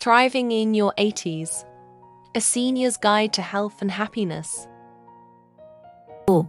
Thriving in your 80s. A senior's guide to health and happiness.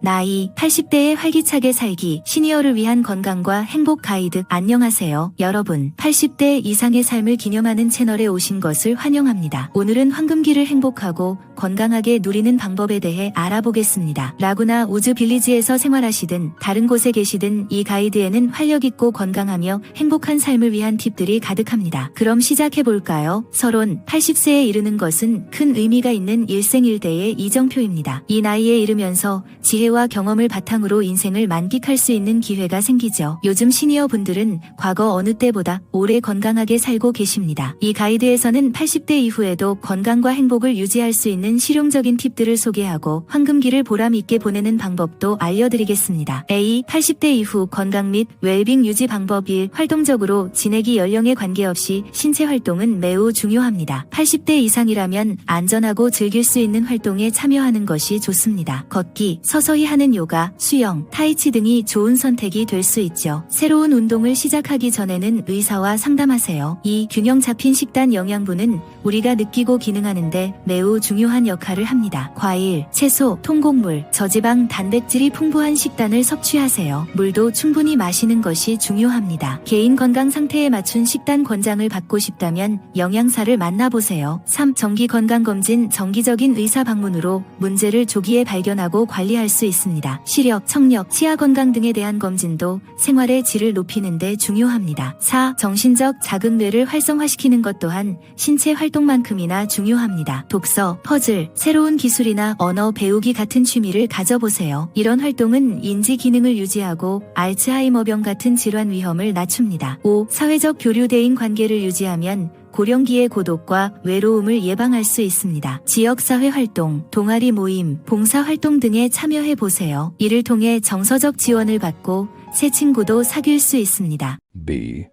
나이 80대에 활기차게 살기 시니어를 위한 건강과 행복 가이드. 안녕하세요. 여러분, 80대 이상의 삶을 기념하는 채널에 오신 것을 환영합니다. 오늘은 황금기를 행복하고 건강하게 누리는 방법에 대해 알아보겠습니다. 라구나 우즈 빌리지에서 생활하시든 다른 곳에 계시든 이 가이드에는 활력있고 건강하며 행복한 삶을 위한 팁들이 가득합니다. 그럼 시작해볼까요? 서론 80세에 이르는 것은 큰 의미가 있는 일생일대의 이정표입니다. 이 나이에 이르면서 지혜와 경험을 바탕으로 인생을 만끽할 수 있는 기회가 생기죠. 요즘 시니어 분들은 과거 어느 때보다 오래 건강하게 살고 계십니다. 이 가이드에서는 80대 이후에도 건강과 행복을 유지할 수 있는 실용적인 팁들을 소개하고 황금기를 보람 있게 보내는 방법도 알려드리겠습니다. 80대 이후 건강 및 웰빙 유지 방법 1. 활동적으로 지내기. 연령에 관계없이 신체 활동은 매우 중요합니다. 80대 이상이라면 안전하고 즐길 수 있는 활동에 참여하는 것이 좋습니다. 걷기, 서서히 하는 요가, 수영, 타이치 등이 좋은 선택이 될 수 있죠. 새로운 운동을 시작하기 전에는 의사와 상담하세요. 2. 균형 잡힌 식단. 영양분은 우리가 느끼고 기능하는데 매우 중요한 역할을 합니다. 과일, 채소, 통곡물, 저지방, 단백질이 풍부한 식단을 섭취하세요. 물도 충분히 마시는 것이 중요합니다. 개인 건강 상태에 맞춘 식단 권장을 받고 싶다면 영양사를 만나보세요. 3. 정기 건강검진. 정기적인 의사 방문으로 문제를 조기에 발견하고 관리할 수 있습니다. 시력, 청력, 치아 건강 등에 대한 검진도 생활의 질을 높이는 데 중요합니다. 4. 정신적 자극. 뇌를 활성화시키는 것 또한 신체 활동만큼이나 중요합니다. 독서, 퍼즐, 새로운 기술이나 언어 배우기 같은 취미를 가져보세요. 이런 활동은 인지 기능을 유지하고 알츠하이머병 같은 질환 위험을 낮춥니다. 5. 사회적 교류. 대인 관계를 유지하면 고령기의 고독과 외로움을 예방할 수 있습니다. 지역사회 활동, 동아리 모임, 봉사활동 등에 참여해보세요. 이를 통해 정서적 지원을 받고 새 친구도 사귈 수 있습니다. B.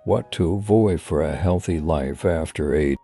What to avoid for a healthy life after 80.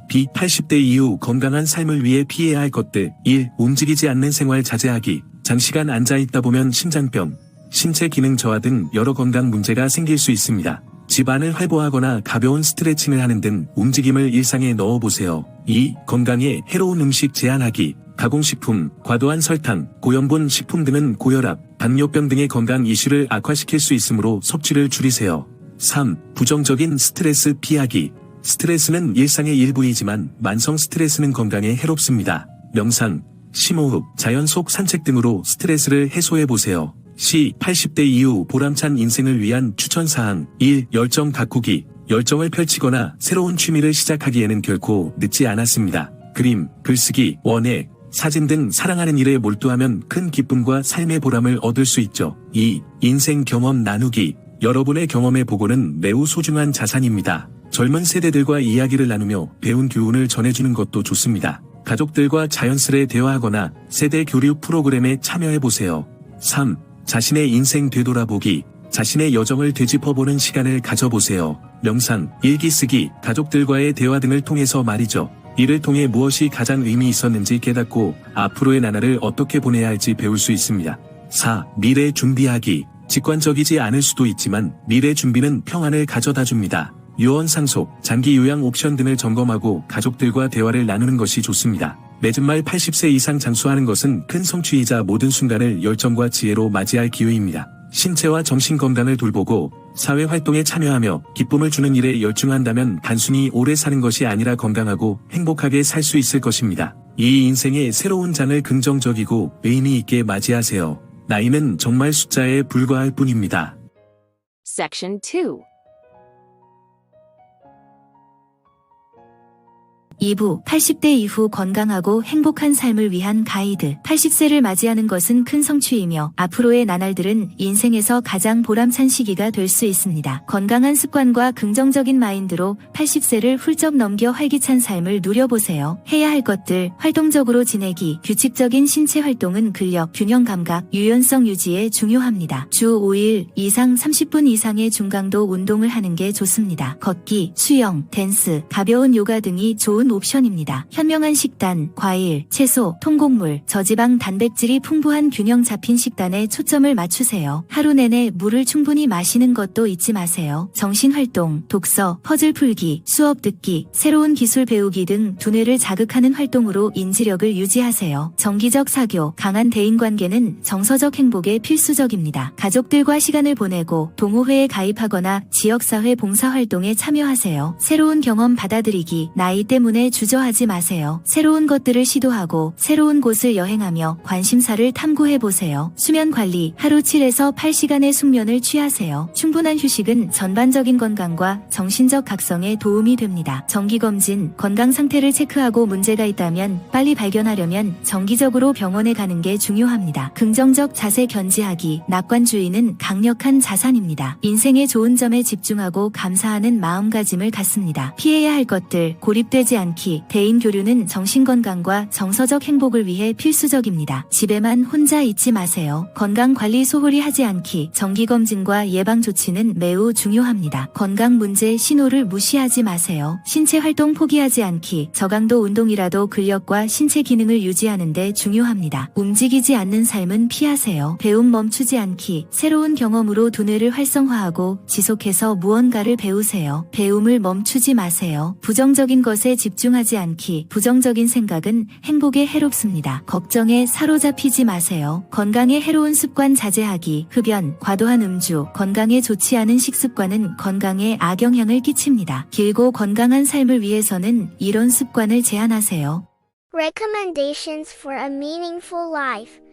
B. 80대 이후 건강한 삶을 위해 피해야 할 것들. 1. 움직이지 않는 생활 자제하기. 장시간 앉아있다 보면 심장병, 신체 기능 저하 등 여러 건강 문제가 생길 수 있습니다. 집안을 활보하거나 가벼운 스트레칭을 하는 등 움직임을 일상에 넣어보세요. 2. 건강에 해로운 음식 제한하기. 가공식품, 과도한 설탕, 고염분 식품 등은 고혈압, 당뇨병 등의 건강 이슈를 악화시킬 수 있으므로 섭취를 줄이세요. 3. 부정적인 스트레스 피하기. 스트레스는 일상의 일부이지만 만성 스트레스는 건강에 해롭습니다. 명상, 심호흡, 자연 속 산책 등으로 스트레스를 해소해보세요. C. 80대 이후 보람찬 인생을 위한 추천사항. 1. 열정 가꾸기. 열정을 펼치거나 새로운 취미를 시작하기에는 결코 늦지 않았습니다. 그림, 글쓰기, 원예, 사진 등 사랑하는 일에 몰두하면 큰 기쁨과 삶의 보람을 얻을 수 있죠. 2. 인생 경험 나누기. 여러분의 경험의 보고는 매우 소중한 자산입니다. 젊은 세대들과 이야기를 나누며 배운 교훈을 전해주는 것도 좋습니다. 가족들과 자연스레 대화하거나 세대 교류 프로그램에 참여해보세요. 3. 자신의 인생 되돌아보기. 자신의 여정을 되짚어보는 시간을 가져보세요. 명상, 일기 쓰기, 가족들과의 대화 등을 통해서 말이죠. 이를 통해 무엇이 가장 의미 있었는지 깨닫고 앞으로의 나날을 어떻게 보내야 할지 배울 수 있습니다. 4. 미래 준비하기. 직관적이지 않을 수도 있지만 미래 준비는 평안을 가져다 줍니다. 유언 상속, 장기 요양 옵션 등을 점검하고 가족들과 대화를 나누는 것이 좋습니다. 맺은 말 80세 이상 장수하는 것은 큰 성취이자 모든 순간을 열정과 지혜로 맞이할 기회입니다. 신체와 정신 건강을 돌보고 사회활동에 참여하며 기쁨을 주는 일에 열중한다면 단순히 오래 사는 것이 아니라 건강하고 행복하게 살 수 있을 것입니다. 이 인생의 새로운 장을 긍정적이고 의미 있게 맞이하세요. 나이는 정말 숫자에 불과할 뿐입니다. Section 2. 2부 80대 이후 건강하고 행복한 삶을 위한 가이드. 80세를 맞이하는 것은 큰 성취이며 앞으로의 나날들은 인생에서 가장 보람찬 시기가 될 수 있습니다. 건강한 습관과 긍정적인 마인드로 80세를 훌쩍 넘겨 활기찬 삶을 누려보세요. 해야 할 것들. 활동적으로 지내기. 규칙적인 신체 활동은 근력, 균형 감각, 유연성 유지에 중요합니다. 주 5일 이상 30분 이상의 중강도 운동을 하는 게 좋습니다. 걷기, 수영, 댄스, 가벼운 요가 등이 좋은 좋은 옵션입니다. 현명한 식단, 과일, 채소, 통곡물, 저지방 단백질이 풍부한 균형 잡힌 식단에 초점을 맞추세요. 하루 내내 물을 충분히 마시는 것도 잊지 마세요. 정신활동, 독서, 퍼즐 풀기, 수업 듣기, 새로운 기술 배우기 등 두뇌를 자극하는 활동으로 인지력을 유지하세요. 정기적 사교, 강한 대인관계는 정서적 행복에 필수적입니다. 가족들과 시간을 보내고 동호회에 가입하거나 지역사회 봉사활동에 참여하세요. 새로운 경험 받아들이기, 나이 때문에 주저하지 마세요. 새로운 것들을 시도하고 새로운 곳을 여행하며 관심사를 탐구해보세요. 수면 관리, 하루 7에서 8시간의 숙면을 취하세요. 충분한 휴식은 전반적인 건강과 정신적 각성에 도움이 됩니다. 정기검진, 건강 상태를 체크하고 문제가 있다면 빨리 발견하려면 정기적으로 병원에 가는 게 중요합니다. 긍정적 자세 견지하기, 낙관주의는 강력한 자산입니다. 인생의 좋은 점에 집중하고 감사하는 마음가짐을 갖습니다. 피해야 할 것들, 고립되지 않기, 대인 교류는 정신건강과 정서적 행복을 위해 필수적입니다. 집에만 혼자 있지 마세요. 건강관리 소홀히 하지 않기, 정기검진과 예방조치는 매우 중요합니다. 건강 문제 신호를 무시하지 마세요. 신체 활동 포기하지 않기, 저강도 운동이라도 근력과 신체 기능을 유지하는 데 중요합니다. 움직이지 않는 삶은 피하세요. 배움 멈추지 않기, 새로운 경험으로 두뇌를 활성화하고 지속해서 무언가를 배우세요. 배움을 멈추지 마세요. 부정적인 것에 집중하지 않기, 부정적인 생각은 행복에 해롭습니다. 걱정에 사로잡히지 마세요. 건강에 해로운 습관 자제하기, 흡연, 과도한 음주, 건강에 좋지 않은 식습관은 건강에 악영향을 끼칩니다. 길고 건강한 삶을 위해서는 이런 습관을 제한하세요. Recommendations for a meaningful life.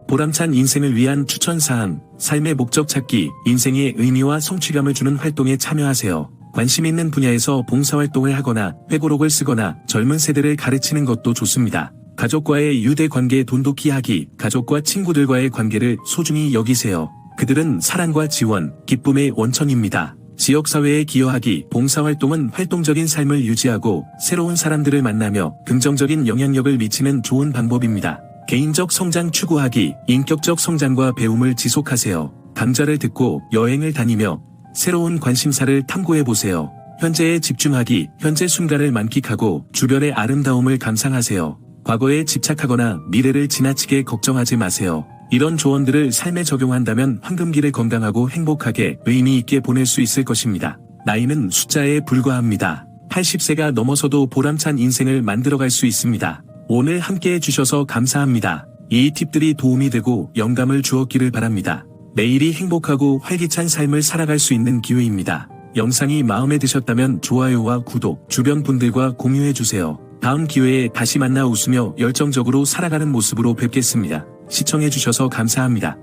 보람찬 인생을 위한 추천사항, 삶의 목적 찾기, 인생의 의미와 성취감을 주는 활동에 참여하세요. 관심 있는 분야에서 봉사활동을 하거나 회고록을 쓰거나 젊은 세대를 가르치는 것도 좋습니다. 가족과의 유대관계 돈독히 하기, 가족과 친구들과의 관계를 소중히 여기세요. 그들은 사랑과 지원, 기쁨의 원천입니다. 지역사회에 기여하기, 봉사활동은 활동적인 삶을 유지하고 새로운 사람들을 만나며 긍정적인 영향력을 미치는 좋은 방법입니다. 개인적 성장 추구하기, 인격적 성장과 배움을 지속하세요. 강좌를 듣고 여행을 다니며 새로운 관심사를 탐구해보세요. 현재에 집중하기, 현재 순간을 만끽하고 주변의 아름다움을 감상하세요. 과거에 집착하거나 미래를 지나치게 걱정하지 마세요. 이런 조언들을 삶에 적용한다면 황금기를 건강하고 행복하게 의미 있게 보낼 수 있을 것입니다. 나이는 숫자에 불과합니다. 80세가 넘어서도 보람찬 인생을 만들어갈 수 있습니다. 오늘 함께 해주셔서 감사합니다. 이 팁들이 도움이 되고 영감을 주었기를 바랍니다. 매일이 행복하고 활기찬 삶을 살아갈 수 있는 기회입니다. 영상이 마음에 드셨다면 좋아요와 구독, 주변 분들과 공유해주세요. 다음 기회에 다시 만나 웃으며 열정적으로 살아가는 모습으로 뵙겠습니다. 시청해주셔서 감사합니다.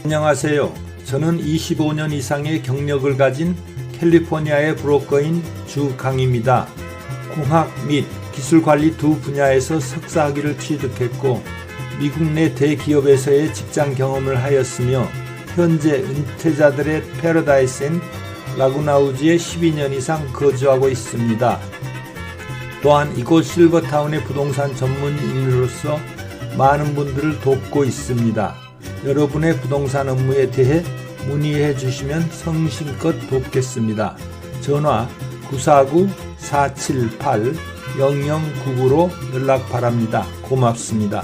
안녕하세요. 저는 25년 이상의 경력을 가진 캘리포니아의 브로커인 주강입니다. 공학 및 기술관리 두 분야에서 석사학위를 취득했고 미국 내 대기업에서의 직장 경험을 하였으며 현재 은퇴자들의 패러다이스 앤 라구나우즈에 12년 이상 거주하고 있습니다. 또한 이곳 실버타운의 부동산 전문인으로서 많은 분들을 돕고 있습니다. 여러분의 부동산 업무에 대해 문의해 주시면 성심껏 돕겠습니다. 전화 949-478-0099로 연락 바랍니다. 고맙습니다.